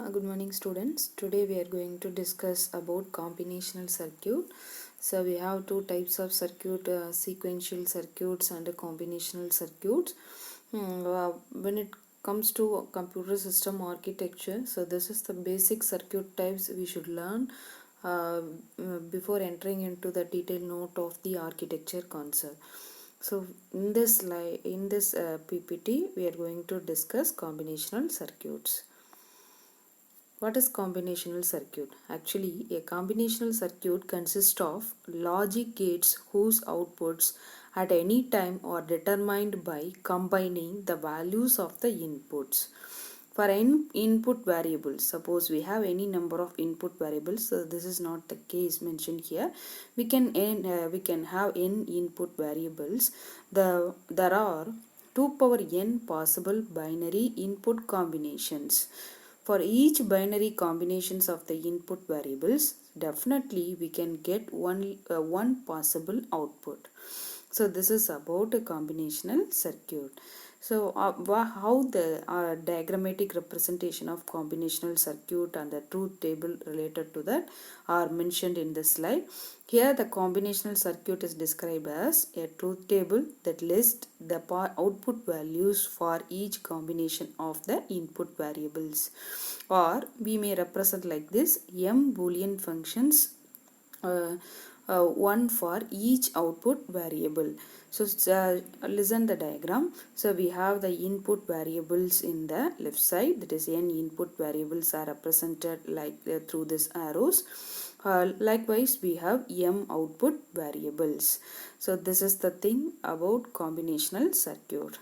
Good morning students. Today we are going to discuss about combinational circuit. So we have two types of circuit, sequential circuits and combinational circuits. When it comes to computer system architecture, so this is the basic circuit types we should learn before entering into the detailed note of the architecture concept. So in this PPT we are going to discuss combinational circuits. What is combinational circuit? Actually, a combinational circuit consists of logic gates whose outputs at any time are determined by combining the values of the inputs. For n input variables, suppose we have any number of input variables, so this is not the case mentioned here. We can have n input variables. There are 2 power n possible binary input combinations. For each binary combinations of the input variables, definitely we can get one possible output. So this is about a combinational circuit. So how the diagrammatic representation of combinational circuit and the truth table related to that are mentioned in this slide. Here the combinational circuit is described as a truth table that lists the output values for each combination of the input variables. Or we may represent like this: m boolean functions, one for each output variable. So listen the diagram. So we have the input variables in the left side, that is n input variables are represented like through these arrows. Likewise we have m output variables. So this is the thing about combinational circuit.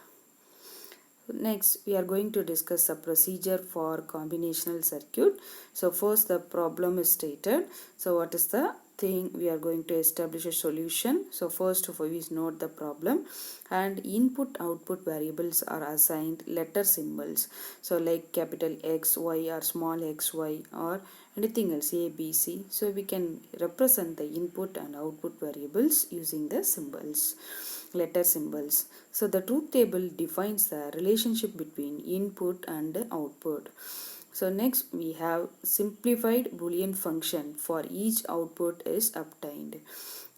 Next, we are going to discuss a procedure for combinational circuit. So first the problem is stated. So what is the thing? We are going to establish a solution. So first we note the problem, and input output variables are assigned letter symbols. So like capital X, Y or small x, Y or anything else, A, B, C. So we can represent the input and output variables using the symbols, letter symbols. So the truth table defines the relationship between input and output. So next we have simplified boolean function for each output is obtained.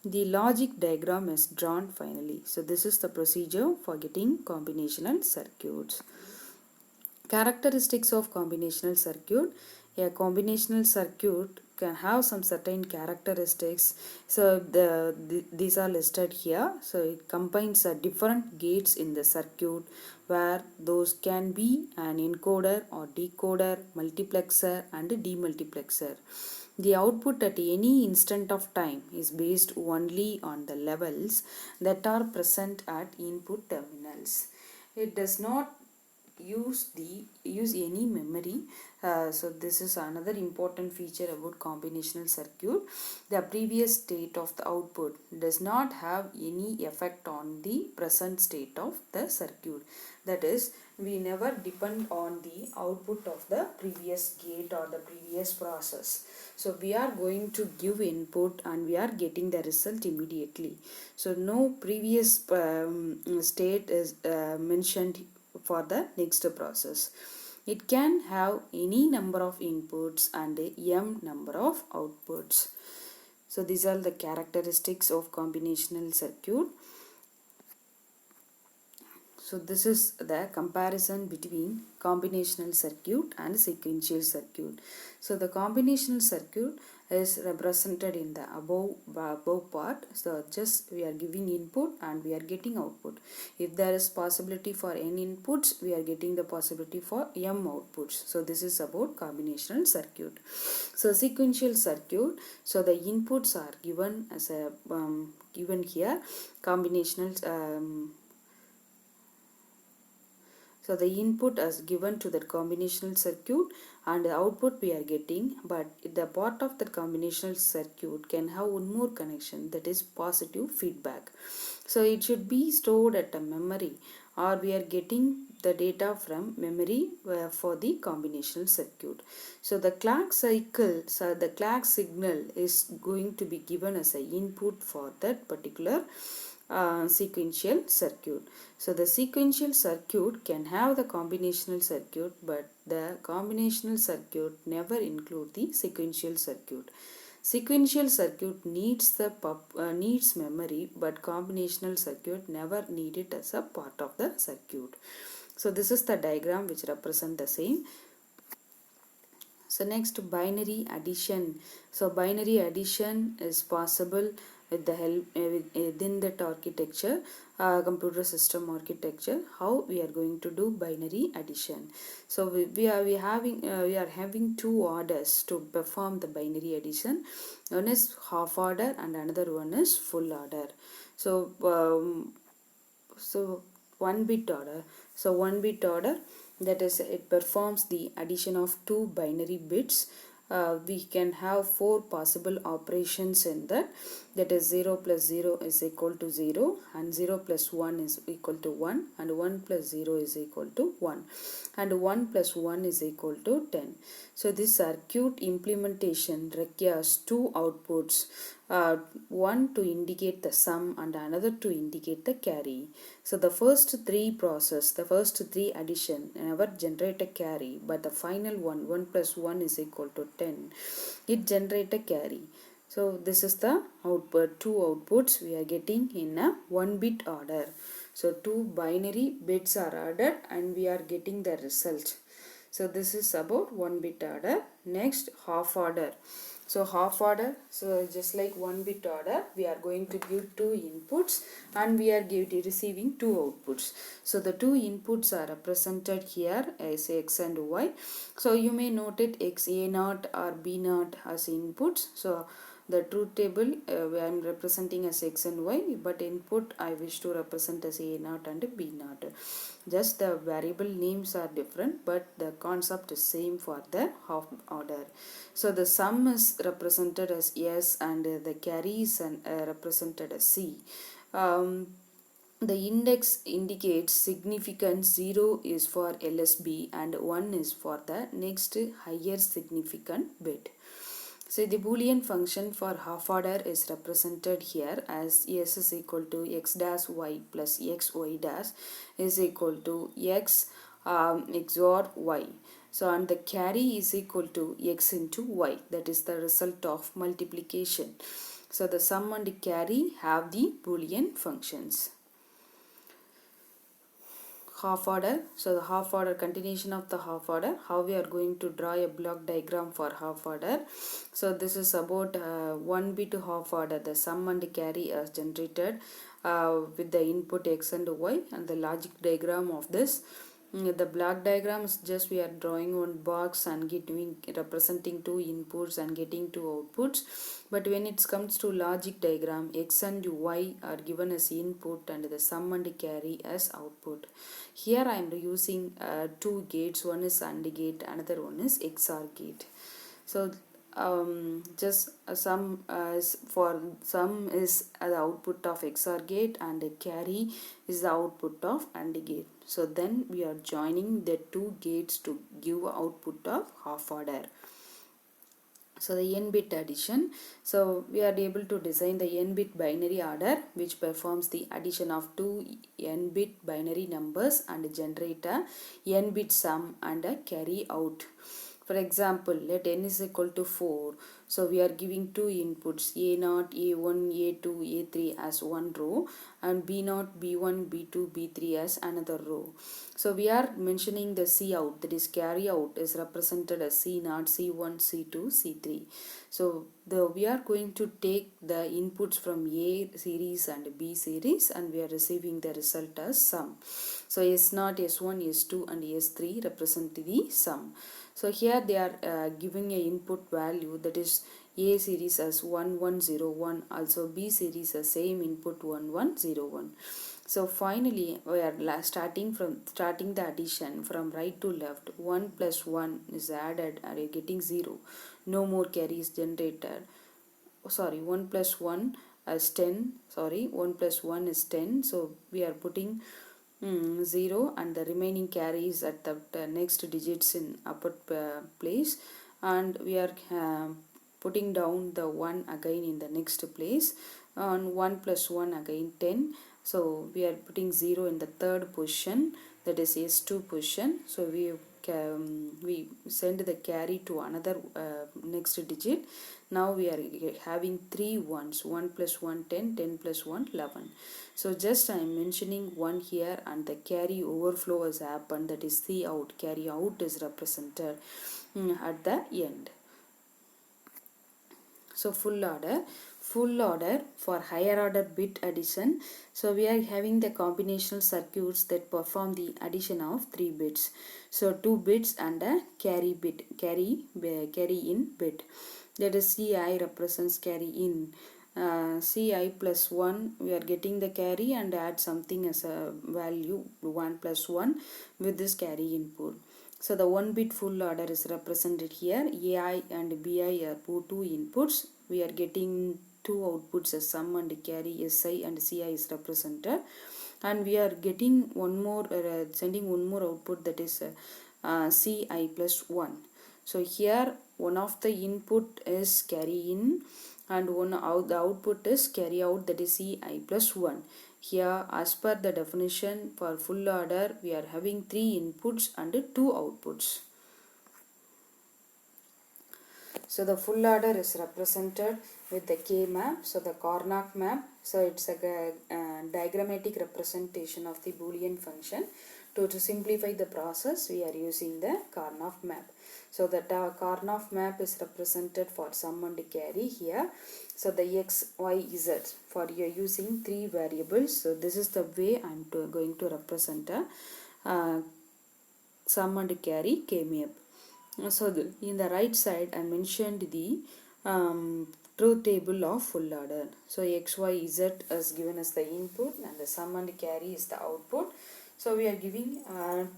The logic diagram is drawn finally. So this is the procedure for getting combinational circuits. Characteristics of combinational circuit. A combinational circuit can have some certain characteristics. So these are listed here. So it combines different gates in the circuit, where those can be an encoder or decoder, multiplexer and demultiplexer. The output at any instant of time is based only on the levels that are present at input terminals. It does not use any memory. So this is another important feature about combinational circuit. The previous state of the output does not have any effect on the present state of the circuit. That is, we never depend on the output of the previous gate or the previous process. So we are going to give input and we are getting the result immediately. So no previous state is mentioned for the next process. It can have any number of inputs and m number of outputs. So these are the characteristics of combinational circuit. So this is the comparison between combinational circuit and sequential circuit. So the combinational circuit is represented in the above part. So just we are giving input and we are getting output. If there is possibility for n inputs, we are getting the possibility for m outputs. So this is about combinational circuit. So sequential circuit, so the inputs are given as a given here. Combinational so the input is given to that combinational circuit and the output we are getting, but the part of the combinational circuit can have one more connection, that is positive feedback. So it should be stored at a memory, or we are getting the data from memory for the combinational circuit. So the clock cycle, so the clock signal is going to be given as an input for that particular sequential circuit. So the sequential circuit can have the combinational circuit, but the combinational circuit never include the sequential circuit. Sequential circuit needs memory, but combinational circuit never need it as a part of the circuit. So this is the diagram which represent the same. So next, binary addition. So binary addition is possible with the help within that architecture, computer system architecture. How we are going to do binary addition? So we are having two orders to perform the binary addition. One is half order and another one is full order. So so 1 bit order. So 1 bit order, that is, it performs the addition of two binary bits. We can have four possible operations in that. That is 0 plus 0 is equal to 0, and 0 plus 1 is equal to 1, and 1 plus 0 is equal to 1, and 1 plus 1 is equal to 10. So this circuit implementation requires two outputs, one to indicate the sum and another to indicate the carry. So the first three addition never generate a carry, but the final one, 1 plus 1 is equal to 10, it generate a carry. So this is the output, two outputs we are getting in a 1 bit order. So two binary bits are added and we are getting the result. So this is about 1 bit order. Next, half order. So half order, so just like 1 bit order, we are going to give two inputs and we are receiving two outputs. So the two inputs are represented here as x and y. So you may note it x a naught or b naught as inputs. So the truth table I am representing as x and y, but input I wish to represent as a naught and b naught. Just the variable names are different, but the concept is same for the half order. So the sum is represented as S and the carry is represented as C. The index indicates significance. 0 is for LSB and 1 is for the next higher significant bit. So the Boolean function for half order is represented here as S is equal to x dash y plus x y dash is equal to x XOR y. So and the carry is equal to x into y. That is the result of multiplication. So the sum and the carry have the Boolean functions. Half order. So the half order, continuation of the half order, how we are going to draw a block diagram for half order. So this is about 1 bit half order. The sum and carry are generated with the input x and y, and the logic diagram of this. The block diagram is just we are drawing one box and representing two inputs and getting two outputs. But when it comes to logic diagram, x and y are given as input and the sum and carry as output. Here I am using two gates. One is AND gate, another one is XOR gate. So just sum is the output of XOR gate and the carry is the output of AND gate. So then we are joining the two gates to give output of half order. So the n-bit addition. So we are able to design the n-bit binary order which performs the addition of two n-bit binary numbers and generate a n-bit sum and a carry out. For example, let n is equal to 4. So we are giving two inputs A0, A1, A2, A3 as one row and B0, B1, B2, B3 as another row. So we are mentioning the C out, that is carry out is represented as C0, C1, C2, C3. So we are going to take the inputs from A series and B series and we are receiving the result as sum. So S0, S1, S2 and S3 represent the sum. So here they are giving a input value, that is A series as 1101, also B series as same input 1101. So finally we are starting the addition from right to left. 1 plus 1 is added and we are getting 0. No more carry is generated. 1 plus 1 as 10. 1 plus 1 is 10. So we are putting 0 and the remaining carries at the next digits in upper place, and we are putting down the 1 again in the next place. on 1 plus 1 again 10. So we are putting 0 in the third position, that is S2 position. So we send the carry to another next digit. Now we are having 3 ones, 1 plus 1 10, 10 plus 1 11. So just I am mentioning 1 here, and the carry overflow has happened, that is C out. Carry out is represented at the end. So full order for higher order bit addition. So we are having the combinational circuits that perform the addition of 3 bits. So 2 bits and a carry in bit. That is Ci represents carry in. Ci plus 1, we are getting the carry and add something as a value 1 plus 1 with this carry input. So the 1 bit full order is represented here. Ai and Bi are two inputs. We are getting two outputs as sum and carry. Si and Ci is represented. And we are getting one more, sending one more output, that is Ci plus 1. So here one of the input is carry in and the output is carry out, that is Ci plus 1. Here, as per the definition for full order, we are having 3 inputs and 2 outputs. So the full order is represented with the K map, so the Karnaugh map. So it's a diagrammatic representation of the Boolean function. To simplify the process, we are using the Karnaugh map. So the Karnaugh map is represented for sum and carry here. So the x, y, z, for you are using 3 variables. So this is the way I am going to represent a sum and carry K map. So in the right side I mentioned the truth table of full order. So x, y, z is given as the input and the sum and carry is the output. So we are giving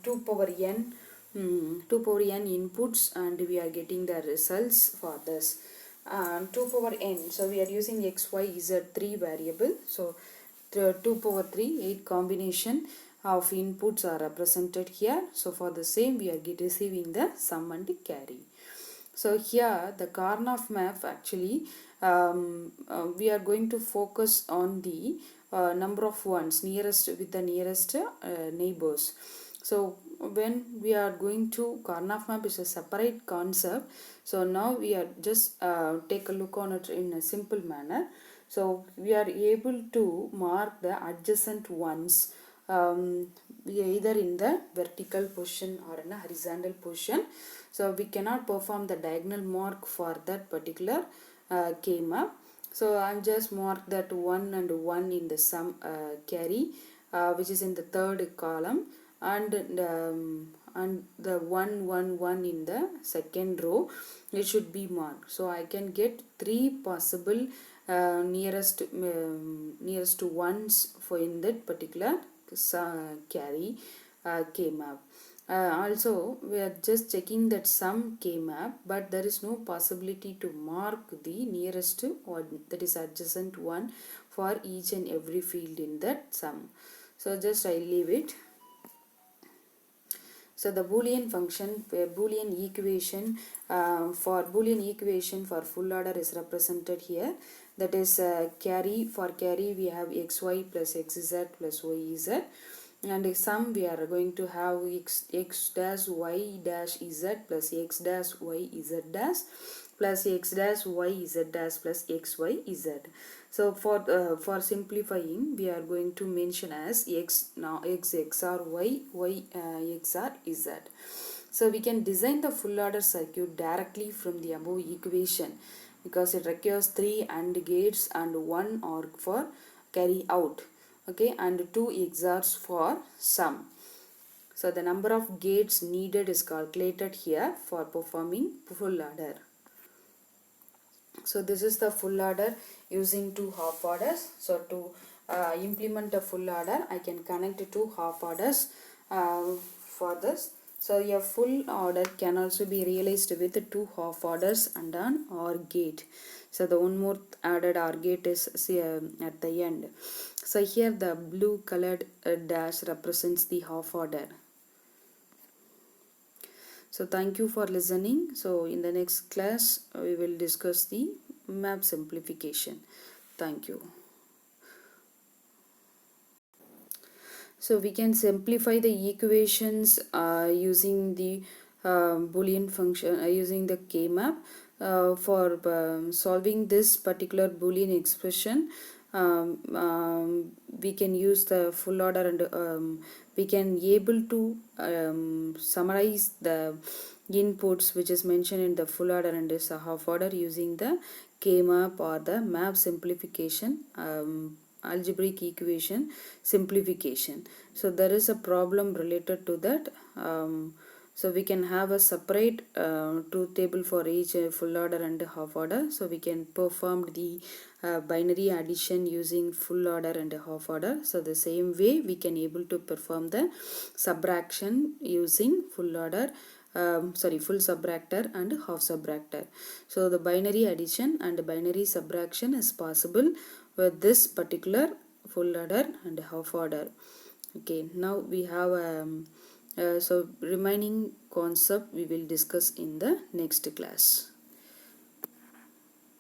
2 power n inputs and we are getting the results for this. 2 power n, so we are using x, y, z 3 variable. So 2 power 3, 8 combination of inputs are represented here. So for the same we are receiving the sum and carry. So here the Karnaugh map actually we are going to focus on the number of ones nearest with the nearest neighbors. So when we are going to Karnaugh map is a separate concept. So now we are just take a look on it in a simple manner. So we are able to mark the adjacent ones either in the vertical position or in a horizontal position. So we cannot perform the diagonal mark for that particular K map. So I'm just mark that 1 and 1 in the sum carry which is in the third column, and the 1 1 1 in the second row, it should be marked. So I can get 3 possible nearest ones for in that particular carry K map. Also we are just checking that sum K map, but there is no possibility to mark the nearest or that is adjacent one for each and every field in that sum. So just I leave it. So the Boolean function, Boolean equation for full order is represented here. That is carry, for carry we have xy plus xz plus yz. And sum we are going to have x dash y dash z plus x dash y z dash plus x dash y z dash plus x y z. So for simplifying, we are going to mention as x now x xr y xr z. So we can design the full order circuit directly from the above equation because it requires 3 AND gates and 1 OR for carry out. Okay, and 2 XORs for sum. So the number of gates needed is calculated here for performing full order. So this is the full order using 2 half orders. So to implement a full order, I can connect 2 half orders for this. So a full order can also be realized with 2 half orders and an OR gate. So the one more added OR gate is at the end. So here the blue colored dash represents the half order. So thank you for listening. So in the next class we will discuss the map simplification. Thank you. So we can simplify the equations using the Boolean function, using the K-map. For solving this particular Boolean expression, we can use the full order, and we can able to summarize the inputs which is mentioned in the full order and is a half order using the K-map or the map simplification, algebraic equation simplification. So there is a problem related to that. So we can have a separate truth table for each full order and half order. So we can perform the binary addition using full order and half order. So the same way we can able to perform the subtraction using full order, full subtractor and half subtractor. So the binary addition and binary subtraction is possible with this particular full order and half order. Okay, now we have so remaining concept we will discuss in the next class.